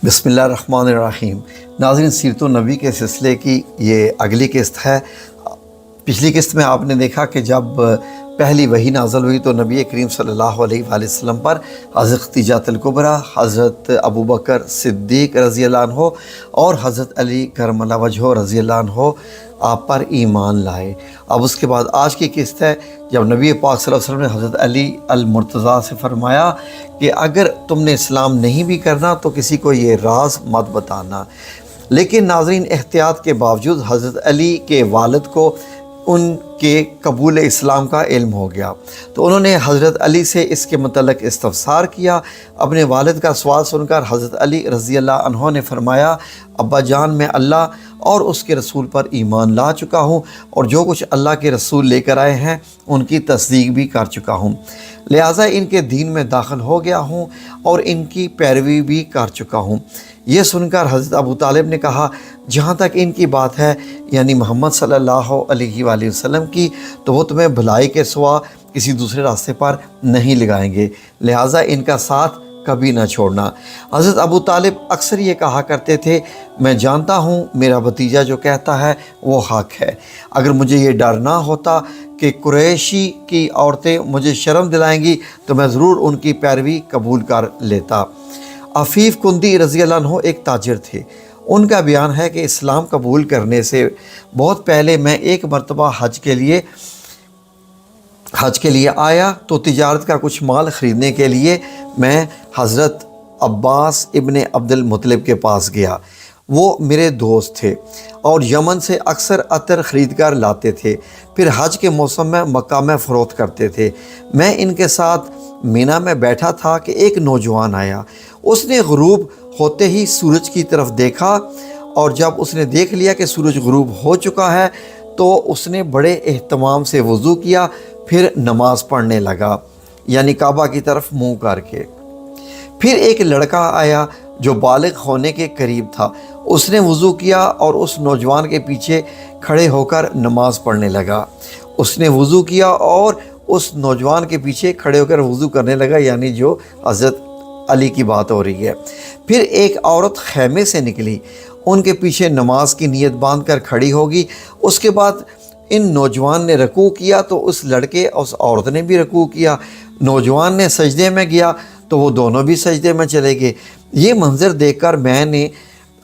بسم اللہ الرحمن الرحیم۔ ناظرین، سیرت النبی کے سلسلے کی یہ اگلی قسط ہے۔ پچھلی قسط میں آپ نے دیکھا کہ جب پہلی وحی نازل ہوئی تو نبی کریم صلی اللہ علیہ وآلہ وسلم پر حضرت خدیجہ الکبریٰ، حضرت ابوبکر صدیق رضی اللہ عنہ اور حضرت علی کرم اللہ وجہہ رضی اللہ عنہ آپ پر ایمان لائے۔ اب اس کے بعد آج کی قسط ہے جب نبی پاک صلی اللہ علیہ وسلم نے حضرت علی المرتضیٰ سے فرمایا کہ اگر تم نے اسلام نہیں بھی کرنا تو کسی کو یہ راز مت بتانا۔ لیکن ناظرین، احتیاط کے باوجود حضرت علی کے والد کو ان کے قبول اسلام کا علم ہو گیا، تو انہوں نے حضرت علی سے اس کے متعلق استفسار کیا۔ اپنے والد کا سوال سن کر حضرت علی رضی اللہ عنہ نے فرمایا، ابا جان، میں اللہ اور اس کے رسول پر ایمان لا چکا ہوں اور جو کچھ اللہ کے رسول لے کر آئے ہیں ان کی تصدیق بھی کر چکا ہوں، لہٰذا ان کے دین میں داخل ہو گیا ہوں اور ان کی پیروی بھی کر چکا ہوں۔ یہ سن کر حضرت ابو طالب نے کہا، جہاں تک ان کی بات ہے یعنی محمد صلی اللہ علیہ وآلہ وسلم کی، تو وہ تمہیں بھلائی کے سوا کسی دوسرے راستے پر نہیں لگائیں گے، لہٰذا ان کا ساتھ کبھی نہ چھوڑنا۔ حضرت ابو طالب اکثر یہ کہا کرتے تھے، میں جانتا ہوں میرا بھتیجا جو کہتا ہے وہ حق ہے، اگر مجھے یہ ڈر نہ ہوتا کہ قریشی کی عورتیں مجھے شرم دلائیں گی تو میں ضرور ان کی پیروی قبول کر لیتا۔ عفیف کندی رضی اللہ عنہ ایک تاجر تھے۔ ان کا بیان ہے کہ اسلام قبول کرنے سے بہت پہلے میں ایک مرتبہ حج کے لیے آیا تو تجارت کا کچھ مال خریدنے کے لیے میں حضرت عباس ابن عبد المطلب کے پاس گیا۔ وہ میرے دوست تھے اور یمن سے اکثر عطر خرید کر لاتے تھے، پھر حج کے موسم میں مکہ میں فروخت کرتے تھے۔ میں ان کے ساتھ مینا میں بیٹھا تھا کہ ایک نوجوان آیا۔ اس نے غروب ہوتے ہی سورج کی طرف دیکھا اور جب اس نے دیکھ لیا کہ سورج غروب ہو چکا ہے تو اس نے بڑے اہتمام سے وضو کیا، پھر نماز پڑھنے لگا، یعنی کعبہ کی طرف منہ کر کے۔ پھر ایک لڑکا آیا جو بالغ ہونے کے قریب تھا، اس نے وضو کیا اور اس نوجوان کے پیچھے کھڑے ہو کر نماز پڑھنے لگا۔ اس نے وضو کیا اور اس نوجوان کے پیچھے کھڑے ہو کر وضو کرنے لگا، یعنی جو حضرت علی کی بات ہو رہی ہے۔ پھر ایک عورت خیمے سے نکلی، ان کے پیچھے نماز کی نیت باندھ کر کھڑی ہوگی۔ اس کے بعد ان نوجوان نے رکوع کیا تو اس لڑکے اور اس عورت نے بھی رکوع کیا۔ نوجوان نے سجدے میں گیا تو وہ دونوں بھی سجدے میں چلے گئے۔ یہ منظر دیکھ کر میں نے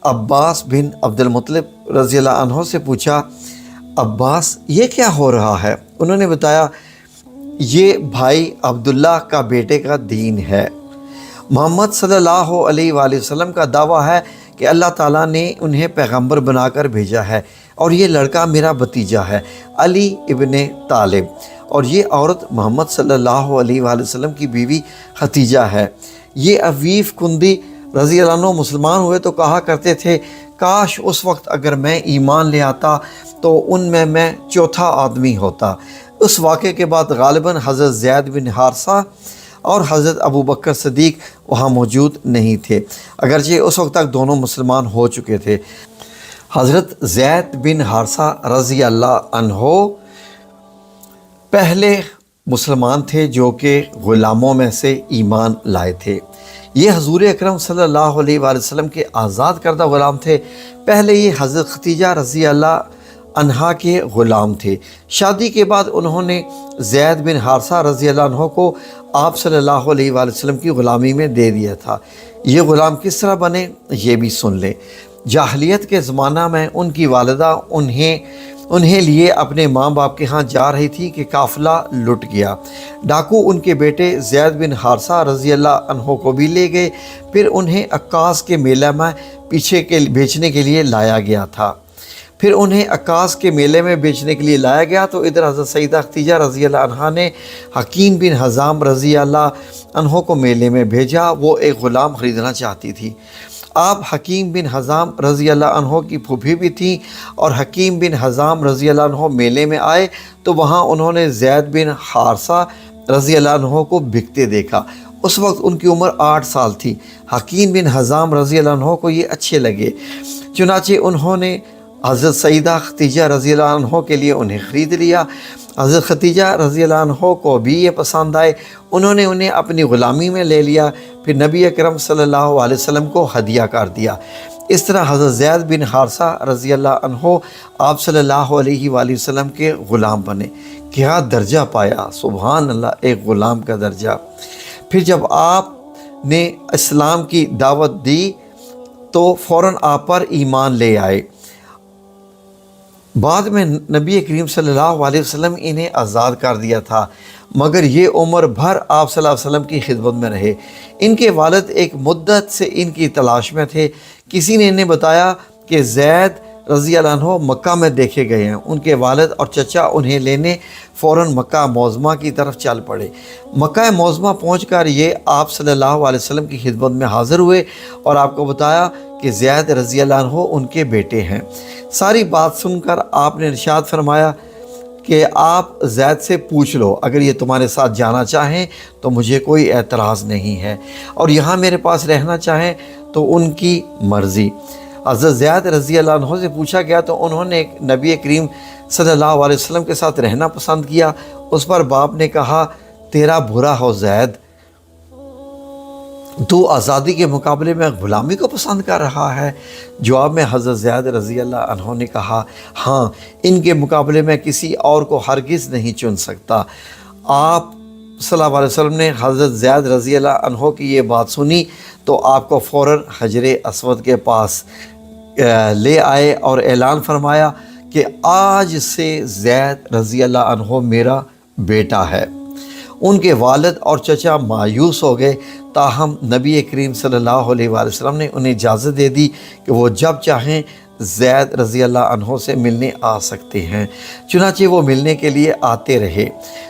عباس بن عبد المطلب رضی اللہ عنہ سے پوچھا، عباس یہ کیا ہو رہا ہے؟ انہوں نے بتایا، یہ بھائی عبداللہ کا بیٹے کا دین ہے۔ محمد صلی اللہ علیہ وآلہ وسلم کا دعویٰ ہے کہ اللہ تعالیٰ نے انہیں پیغمبر بنا کر بھیجا ہے اور یہ لڑکا میرا بھتیجا ہے علی ابن طالب، اور یہ عورت محمد صلی اللہ علیہ وآلہ وسلم کی بیوی ختیجہ ہے۔ یہ عفیف کندی رضی اللہ عنہ مسلمان ہوئے تو کہا کرتے تھے، کاش اس وقت اگر میں ایمان لے آتا تو ان میں چوتھا آدمی ہوتا۔ اس واقعے کے بعد غالباً حضرت زید بن حارثہ اور حضرت ابوبکر صدیق وہاں موجود نہیں تھے، اگرچہ اس وقت تک دونوں مسلمان ہو چکے تھے۔ حضرت زید بن حارثہ رضی اللہ عنہ پہلے مسلمان تھے جو کہ غلاموں میں سے ایمان لائے تھے۔ یہ حضور اکرم صلی اللہ علیہ وآلہ وسلم کے آزاد کردہ غلام تھے۔ پہلے یہ حضرت ختیجہ رضی اللہ عنہا کے غلام تھے۔ شادی کے بعد انہوں نے زید بن حارثہ رضی اللہ عنہ کو آپ صلی اللہ علیہ وآلہ وسلم کی غلامی میں دے دیا تھا۔ یہ غلام کس طرح بنے یہ بھی سن لیں۔ جاہلیت کے زمانہ میں ان کی والدہ انہیں لیے اپنے ماں باپ کے ہاں جا رہی تھی کہ قافلہ لٹ گیا۔ ڈاکو ان کے بیٹے زید بن حارثہ رضی اللہ عنہ کو بھی لے گئے، پھر انہیں عکاظ کے میلہ میں بیچنے کے لیے لایا گیا تھا۔ پھر انہیں عکاظ کے میلے میں بیچنے کے لیے لایا گیا تو ادھر حضرت سیدہ ختیجہ رضی اللہ عنہا نے حکیم بن حزام رضی اللہ عنہ کو میلے میں بھیجا۔ وہ ایک غلام خریدنا چاہتی تھی۔ آپ حکیم بن حزام رضی اللہ عنہ کی پھوپھی بھی تھیں اور حکیم بن حزام رضی اللہ عنہ میلے میں آئے تو وہاں انہوں نے زید بن حارثہ رضی اللہ عنہ کو بکتے دیکھا۔ اس وقت ان کی عمر 8 سال تھی۔ حکیم بن حزام رضی اللہ عنہ کو یہ اچھے لگے، چنانچہ انہوں نے حضرت سیدہ ختیجہ رضی اللہ عنہ کے لیے انہیں خرید لیا۔ حضرت ختیجہ رضی اللہ عنہ کو بھی یہ پسند آئے، انہوں نے انہیں اپنی غلامی میں لے لیا، پھر نبی اکرم صلی اللہ علیہ وسلم کو ہدیہ کر دیا۔ اس طرح حضرت زید بن حارثہ رضی اللہ عنہ آپ صلی اللہ علیہ وآلہ وسلم کے غلام بنے۔ کیا درجہ پایا، سبحان اللہ، ایک غلام کا درجہ۔ پھر جب آپ نے اسلام کی دعوت دی تو فوراً آپ پر ایمان لے آئے۔ بعد میں نبی کریم صلی اللہ علیہ وسلم انہیں آزاد کر دیا تھا، مگر یہ عمر بھر آپ صلی اللہ علیہ وسلم کی خدمت میں رہے۔ ان کے والد ایک مدت سے ان کی تلاش میں تھے۔ کسی نے انہیں بتایا کہ زید رضی اللہ عنہ مکہ میں دیکھے گئے ہیں۔ ان کے والد اور چچا انہیں لینے فوراً مکہ معظمہ کی طرف چل پڑے۔ مکہ معظمہ پہنچ کر یہ آپ صلی اللہ علیہ وسلم کی خدمت میں حاضر ہوئے اور آپ کو بتایا کہ زید رضی اللہ عنہ ان کے بیٹے ہیں۔ ساری بات سن کر آپ نے ارشاد فرمایا کہ آپ زید سے پوچھ لو، اگر یہ تمہارے ساتھ جانا چاہیں تو مجھے کوئی اعتراض نہیں ہے، اور یہاں میرے پاس رہنا چاہیں تو ان کی مرضی۔ حضرت زید رضی اللہ عنہ سے پوچھا گیا تو انہوں نے نبی کریم صلی اللہ علیہ وسلم کے ساتھ رہنا پسند کیا۔ اس پر باپ نے کہا، تیرا برا ہو زید، تو آزادی کے مقابلے میں غلامی کو پسند کر رہا ہے۔ جواب میں حضرت زید رضی اللہ عنہ نے کہا، ہاں، ان کے مقابلے میں کسی اور کو ہرگز نہیں چن سکتا۔ آپ صلی اللہ علیہ وسلم نے حضرت زید رضی اللہ عنہ کی یہ بات سنی تو آپ کو فوراً حجر اسود کے پاس لے آئے اور اعلان فرمایا کہ آج سے زید رضی اللہ عنہ میرا بیٹا ہے۔ ان کے والد اور چچا مایوس ہو گئے، تاہم نبی کریم صلی اللہ علیہ وآلہ وسلم نے انہیں اجازت دے دی کہ وہ جب چاہیں زید رضی اللہ عنہ سے ملنے آ سکتے ہیں۔ چنانچہ وہ ملنے کے لیے آتے رہے۔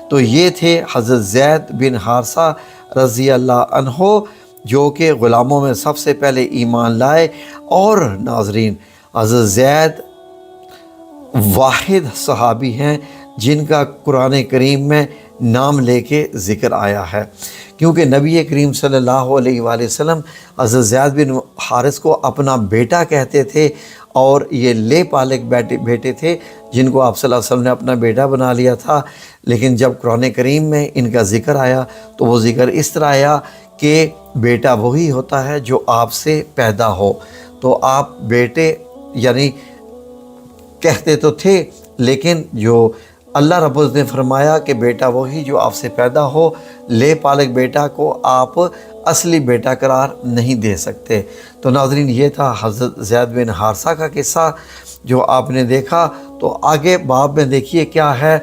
تو یہ تھے حضرت زید بن حارثہ رضی اللہ عنہ، جو کہ غلاموں میں سب سے پہلے ایمان لائے۔ اور ناظرین، حضرت زید واحد صحابی ہیں جن کا قرآن کریم میں نام لے کے ذکر آیا ہے، کیونکہ نبی کریم صلی اللہ علیہ وآلہ وسلم حضرت زید بن حارث کو اپنا بیٹا کہتے تھے، اور یہ لے پالک بیٹے تھے جن کو آپ صلی اللہ علیہ وسلم نے اپنا بیٹا بنا لیا تھا۔ لیکن جب قرآن کریم میں ان کا ذکر آیا تو وہ ذکر اس طرح آیا کہ بیٹا وہی ہوتا ہے جو آپ سے پیدا ہو۔ تو آپ بیٹے یعنی کہتے تو تھے، لیکن جو اللہ رب العزت نے فرمایا کہ بیٹا وہی جو آپ سے پیدا ہو، لے پالک بیٹا کو آپ اصلی بیٹا قرار نہیں دے سکتے۔ تو ناظرین، یہ تھا حضرت زید بن حارثہ کا قصہ جو آپ نے دیکھا۔ تو آگے باب میں دیکھیے کیا ہے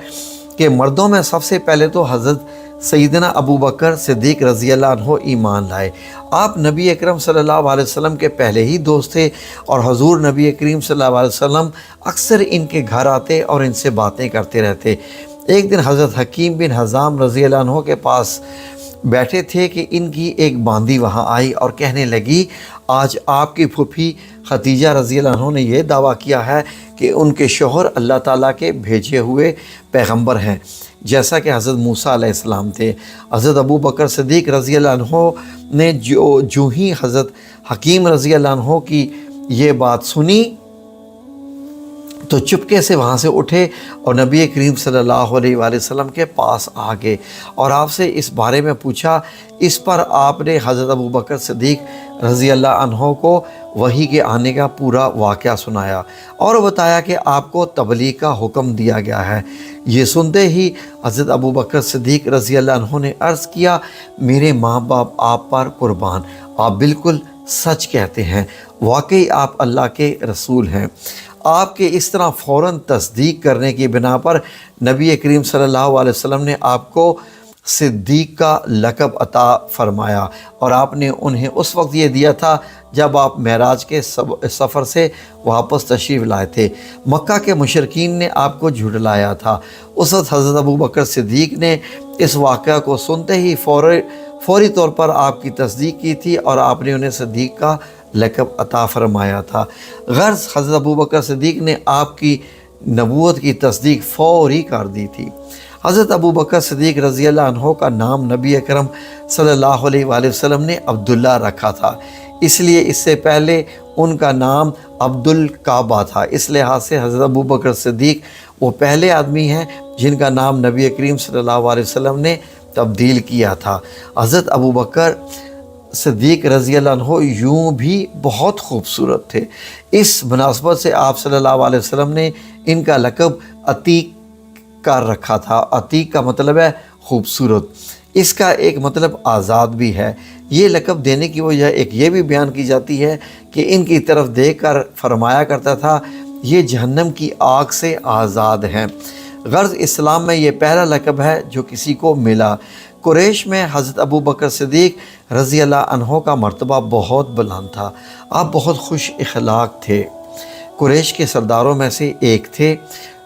کہ مردوں میں سب سے پہلے تو حضرت سیدنا ابو بکر صدیق رضی اللہ عنہ ایمان لائے۔ آپ نبی اکرم صلی اللہ علیہ وسلم کے پہلے ہی دوست تھے، اور حضور نبی کریم صلی اللہ علیہ وسلم اکثر ان کے گھر آتے اور ان سے باتیں کرتے رہتے۔ ایک دن حضرت حکیم بن حزام رضی اللہ عنہ کے پاس بیٹھے تھے کہ ان کی ایک باندی وہاں آئی اور کہنے لگی، آج آپ کی پھوپھی ختیجہ رضی اللہ عنہ نے یہ دعویٰ کیا ہے کہ ان کے شوہر اللہ تعالیٰ کے بھیجے ہوئے پیغمبر ہیں، جیسا کہ حضرت موسیٰ علیہ السلام تھے۔ حضرت ابو بکر صدیق رضی اللہ عنہ نے جو ہی حضرت حکیم رضی اللہ عنہ کی یہ بات سنی تو چپکے سے وہاں سے اٹھے اور نبی کریم صلی اللہ علیہ وآلہ وسلم کے پاس آ گئے اور آپ سے اس بارے میں پوچھا۔ اس پر آپ نے حضرت ابو بکر صدیق رضی اللہ عنہ کو وحی کے آنے کا پورا واقعہ سنایا اور بتایا کہ آپ کو تبلیغ کا حکم دیا گیا ہے۔ یہ سنتے ہی حضرت ابو بکر صدیق رضی اللہ عنہ نے عرض کیا، میرے ماں باپ آپ پر قربان، آپ بالکل سچ کہتے ہیں، واقعی آپ اللہ کے رسول ہیں۔ آپ کے اس طرح فوراً تصدیق کرنے کی بنا پر نبی کریم صلی اللہ علیہ وسلم نے آپ کو صدیق کا لقب عطا فرمایا، اور آپ نے انہیں اس وقت یہ دیا تھا جب آپ معراج کے سفر سے واپس تشریف لائے تھے۔ مکہ کے مشرکین نے آپ کو جھٹلایا تھا۔ اس وقت حضرت ابو بکر صدیق نے اس واقعہ کو سنتے ہی فوری طور پر آپ کی تصدیق کی تھی اور آپ نے انہیں صدیق کا لقب عطا فرمایا تھا۔ غرض حضرت ابو بکر صدیق نے آپ کی نبوت کی تصدیق فوری کر دی تھی۔ حضرت ابو بکر صدیق رضی اللہ عنہ کا نام نبی اکرم صلی اللہ علیہ وآلہ وسلم نے عبداللہ رکھا تھا، اس لیے اس سے پہلے ان کا نام عبد الکعبہ تھا۔ اس لحاظ سے حضرت ابو بکر صدیق وہ پہلے آدمی ہیں جن کا نام نبی کریم صلی اللہ علیہ وسلم نے تبدیل کیا تھا۔ حضرت ابو بکر صدیق رضی اللہ عنہ یوں بھی بہت خوبصورت تھے۔ اس مناسبت سے آپ صلی اللہ علیہ وسلم نے ان کا لقب عتیق کر رکھا تھا۔ عتیق کا مطلب ہے خوبصورت، اس کا ایک مطلب آزاد بھی ہے۔ یہ لقب دینے کی وجہ ایک یہ بھی بیان کی جاتی ہے کہ ان کی طرف دیکھ کر فرمایا کرتا تھا یہ جہنم کی آگ سے آزاد ہیں۔ غرض اسلام میں یہ پہلا لقب ہے جو کسی کو ملا۔ قریش میں حضرت ابو بکر صدیق رضی اللہ عنہ کا مرتبہ بہت بلند تھا۔ آپ بہت خوش اخلاق تھے، قریش کے سرداروں میں سے ایک تھے،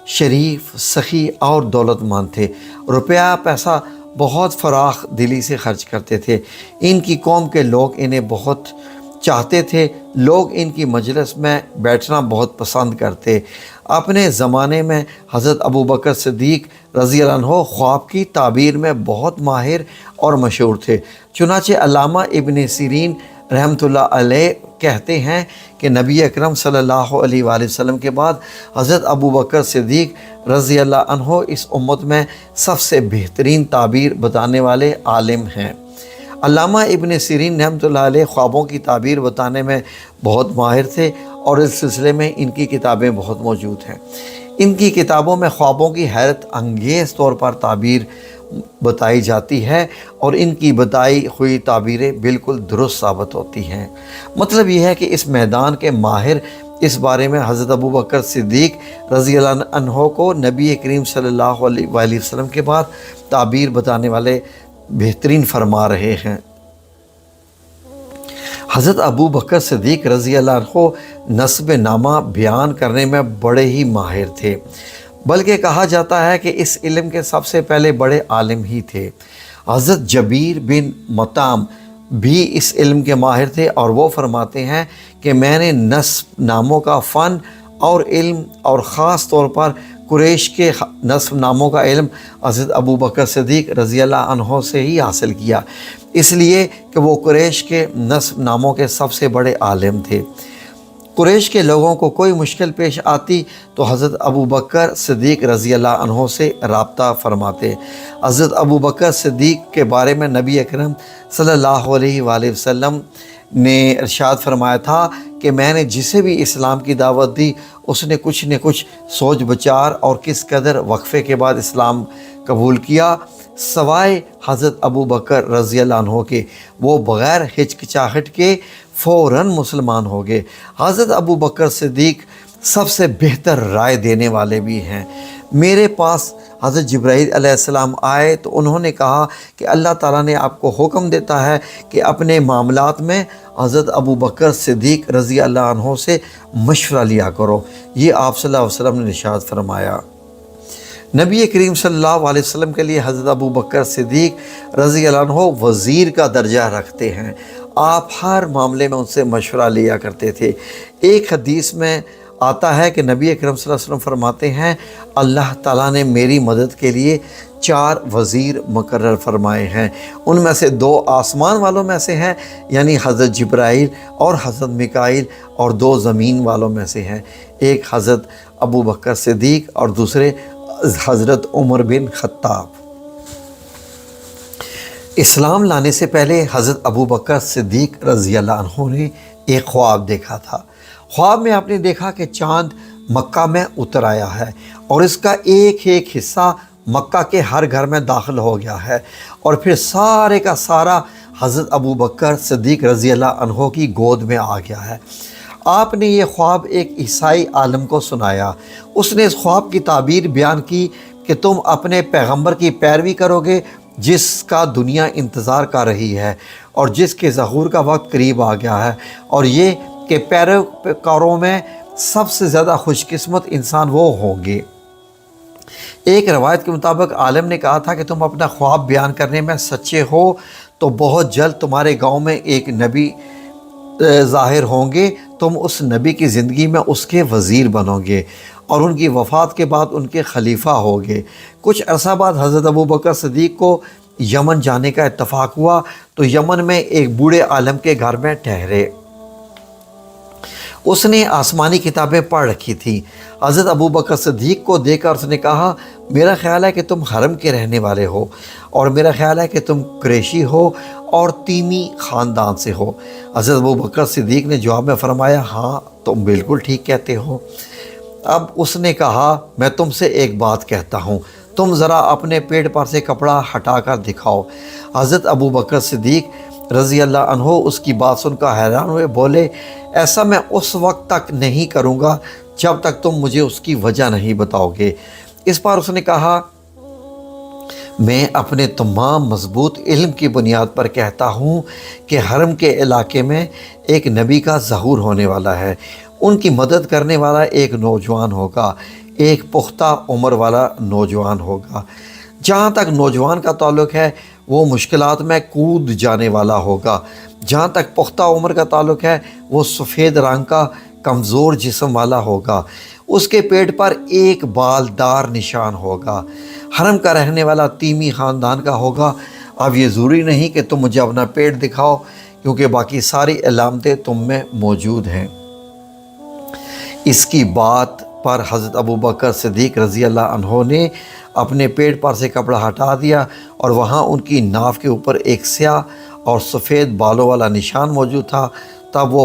شریف، سخی اور دولت مند تھے۔ روپیہ پیسہ بہت فراخ دلی سے خرچ کرتے تھے۔ ان کی قوم کے لوگ انہیں بہت چاہتے تھے، لوگ ان کی مجلس میں بیٹھنا بہت پسند کرتے۔ اپنے زمانے میں حضرت ابو بکر صدیق رضی اللہ عنہ خواب کی تعبیر میں بہت ماہر اور مشہور تھے۔ چنانچہ علامہ ابن سیرین رحمۃ اللہ علیہ کہتے ہیں کہ نبی اکرم صلی اللہ علیہ وآلہ وسلم کے بعد حضرت ابو بکر صدیق رضی اللہ عنہ اس امت میں سب سے بہترین تعبیر بتانے والے عالم ہیں۔ علامہ ابن سیرین رحمۃ اللہ علیہ خوابوں کی تعبیر بتانے میں بہت ماہر تھے اور اس سلسلے میں ان کی کتابیں بہت موجود ہیں۔ ان کی کتابوں میں خوابوں کی حیرت انگیز طور پر تعبیر بتائی جاتی ہے اور ان کی بتائی ہوئی تعبیریں بالکل درست ثابت ہوتی ہیں۔ مطلب یہ ہے کہ اس میدان کے ماہر اس بارے میں حضرت ابو بکر صدیق رضی اللہ عنہ کو نبی کریم صلی اللہ علیہ وآلہ وسلم کے بعد تعبیر بتانے والے بہترین فرما رہے ہیں۔ حضرت ابو بکر صدیق رضی اللہ عنہ نسب نامہ بیان کرنے میں بڑے ہی ماہر تھے، بلکہ کہا جاتا ہے کہ اس علم کے سب سے پہلے بڑے عالم ہی تھے۔ حضرت جبیر بن مطعم بھی اس علم کے ماہر تھے اور وہ فرماتے ہیں کہ میں نے نسب ناموں کا فن اور علم اور خاص طور پر قریش کے نسب ناموں کا علم حضرت ابو بکر صدیق رضی اللہ عنہ سے ہی حاصل کیا، اس لیے کہ وہ قریش کے نسب ناموں کے سب سے بڑے عالم تھے۔ قریش کے لوگوں کو کوئی مشکل پیش آتی تو حضرت ابو بکر صدیق رضی اللہ عنہ سے رابطہ فرماتے۔ حضرت ابو بکر صدیق کے بارے میں نبی اکرم صلی اللہ علیہ وآلہ وسلم نے ارشاد فرمایا تھا کہ میں نے جسے بھی اسلام کی دعوت دی اس نے کچھ نہ کچھ سوچ بچار اور کس قدر وقفے کے بعد اسلام قبول کیا، سوائے حضرت ابو بکر رضی اللہ عنہ کے، وہ بغیر ہچکچاہٹ کے فوراً مسلمان ہو گئے۔ حضرت ابو بکر صدیق سب سے بہتر رائے دینے والے بھی ہیں۔ میرے پاس حضرت جبرائیل علیہ السلام آئے تو انہوں نے کہا کہ اللہ تعالیٰ نے آپ کو حکم دیتا ہے کہ اپنے معاملات میں حضرت ابو بکر صدیق رضی اللہ عنہ سے مشورہ لیا کرو۔ یہ آپ صلی اللہ علیہ وسلم نے ارشاد فرمایا۔ نبی کریم صلی اللہ علیہ وسلم کے لیے حضرت ابو بکر صدیق رضی اللہ عنہ وزیر کا درجہ رکھتے ہیں۔ آپ ہر معاملے میں ان سے مشورہ لیا کرتے تھے۔ ایک حدیث میں آتا ہے کہ نبی اکرم صلی اللہ علیہ وسلم فرماتے ہیں اللہ تعالیٰ نے میری مدد کے لیے 4 وزیر مقرر فرمائے ہیں، ان میں سے 2 آسمان والوں میں سے ہیں، یعنی حضرت جبرائیل اور حضرت میکائیل، اور 2 زمین والوں میں سے ہیں، ایک حضرت ابو بکر صدیق اور دوسرے حضرت عمر بن خطاب۔ اسلام لانے سے پہلے حضرت ابو بکر صدیق رضی اللہ عنہ نے ایک خواب دیکھا تھا۔ خواب میں آپ نے دیکھا کہ چاند مکہ میں اتر آیا ہے اور اس کا ایک ایک حصہ مکہ کے ہر گھر میں داخل ہو گیا ہے، اور پھر سارے کا سارا حضرت ابو بکر صدیق رضی اللہ عنہ کی گود میں آ گیا ہے۔ آپ نے یہ خواب ایک عیسائی عالم کو سنایا۔ اس نے اس خواب کی تعبیر بیان کی کہ تم اپنے پیغمبر کی پیروی کرو گے جس کا دنیا انتظار کر رہی ہے اور جس کے ظہور کا وقت قریب آ گیا ہے، اور یہ کہ پیروکاروں میں سب سے زیادہ خوش قسمت انسان وہ ہوں گے۔ ایک روایت کے مطابق عالم نے کہا تھا کہ تم اپنا خواب بیان کرنے میں سچے ہو تو بہت جلد تمہارے گاؤں میں ایک نبی ظاہر ہوں گے، تم اس نبی کی زندگی میں اس کے وزیر بنو گے اور ان کی وفات کے بعد ان کے خلیفہ ہوگے۔ کچھ عرصہ بعد حضرت ابو بکر صدیق کو یمن جانے کا اتفاق ہوا تو یمن میں ایک بوڑھے عالم کے گھر میں ٹھہرے۔ اس نے آسمانی کتابیں پڑھ رکھی تھیں۔ حضرت ابو بکر صدیق کو دیکھ کر اس نے کہا میرا خیال ہے کہ تم حرم کے رہنے والے ہو، اور میرا خیال ہے کہ تم قریشی ہو اور تیمی خاندان سے ہو۔ حضرت ابو بکر صدیق نے جواب میں فرمایا ہاں تم بالکل ٹھیک کہتے ہو۔ اب اس نے کہا میں تم سے ایک بات کہتا ہوں، تم ذرا اپنے پیٹ پر سے کپڑا ہٹا کر دکھاؤ۔ حضرت ابو بکر صدیق رضی اللہ عنہ اس کی بات سن کر حیران ہوئے، بولے ایسا میں اس وقت تک نہیں کروں گا جب تک تم مجھے اس کی وجہ نہیں بتاؤ گے۔ اس پر اس نے کہا میں اپنے تمام مضبوط علم کی بنیاد پر کہتا ہوں کہ حرم کے علاقے میں ایک نبی کا ظہور ہونے والا ہے، ان کی مدد کرنے والا ایک نوجوان ہوگا، ایک پختہ عمر والا نوجوان ہوگا۔ جہاں تک نوجوان کا تعلق ہے وہ مشکلات میں کود جانے والا ہوگا، جہاں تک پختہ عمر کا تعلق ہے وہ سفید رنگ کا کمزور جسم والا ہوگا، اس کے پیٹ پر ایک بالدار نشان ہوگا، حرم کا رہنے والا تیمی خاندان کا ہوگا۔ اب یہ ضروری نہیں کہ تم مجھے اپنا پیٹ دکھاؤ کیونکہ باقی ساری علامتیں تم میں موجود ہیں۔ اس کی بات پر حضرت ابو بکر صدیق رضی اللہ عنہ نے اپنے پیٹ پر سے کپڑا ہٹا دیا اور وہاں ان کی ناف کے اوپر ایک سیاہ اور سفید بالوں والا نشان موجود تھا۔ تب وہ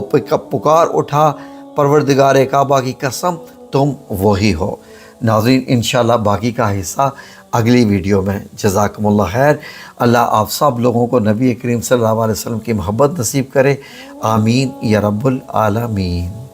پکار اٹھا پروردگار کعبہ کی قسم تم وہی ہو۔ ناظرین انشاءاللہ باقی کا حصہ اگلی ویڈیو میں۔ جزاکم اللہ خیر۔ اللہ آپ سب لوگوں کو نبی کریم صلی اللہ علیہ وسلم کی محبت نصیب کرے، آمین یا رب العالمین۔